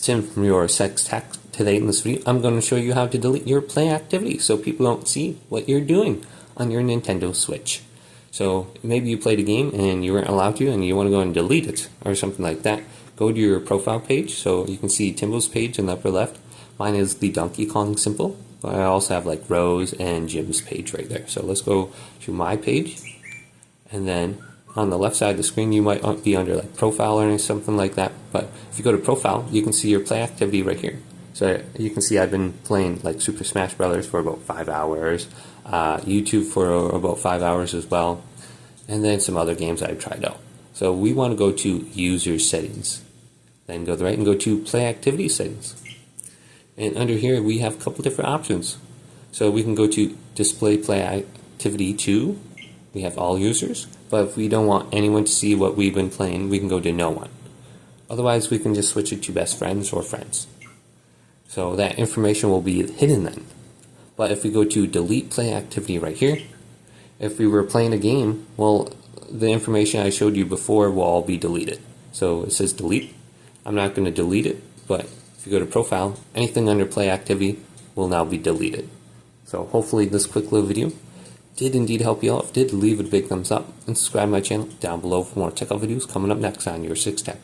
Tim from your Sex Tech. Today in this video, I'm going to show you how to delete your play activity so people don't see what you're doing on your Nintendo Switch. So maybe you played a game and you weren't allowed to and you want to go and delete it or something like that. Go to your profile page so you can see Timbo's page in the upper left. Mine is the Donkey Kong symbol, but I also have like Rose and Jim's page right there. So let's go to my page, and then on the left side of the screen you might be under like profile or something like that, but if you go to profile you can see your play activity right here. So you can see I've been playing like Super Smash Brothers for about 5 hours, YouTube for about 5 hours as well, and then some other games I've tried out. So we want to go to user settings, then go to the right and go to play activity settings, and under here we have a couple different options. So we can go to display play activity to, we have all users, but if we don't want anyone to see what we've been playing we can go to no one. Otherwise we can just switch it to best friends or friends. So that information will be hidden then. But if we go to delete play activity right here, if we were playing a game, well, the information I showed you before will all be deleted. So it says delete. I'm not going to delete it, but if you go to profile, anything under play activity will now be deleted. So hopefully this quick little video did indeed help you out. If it did, leave it a big thumbs up and subscribe to my channel down below for more tech videos coming up next on your 6 Tech.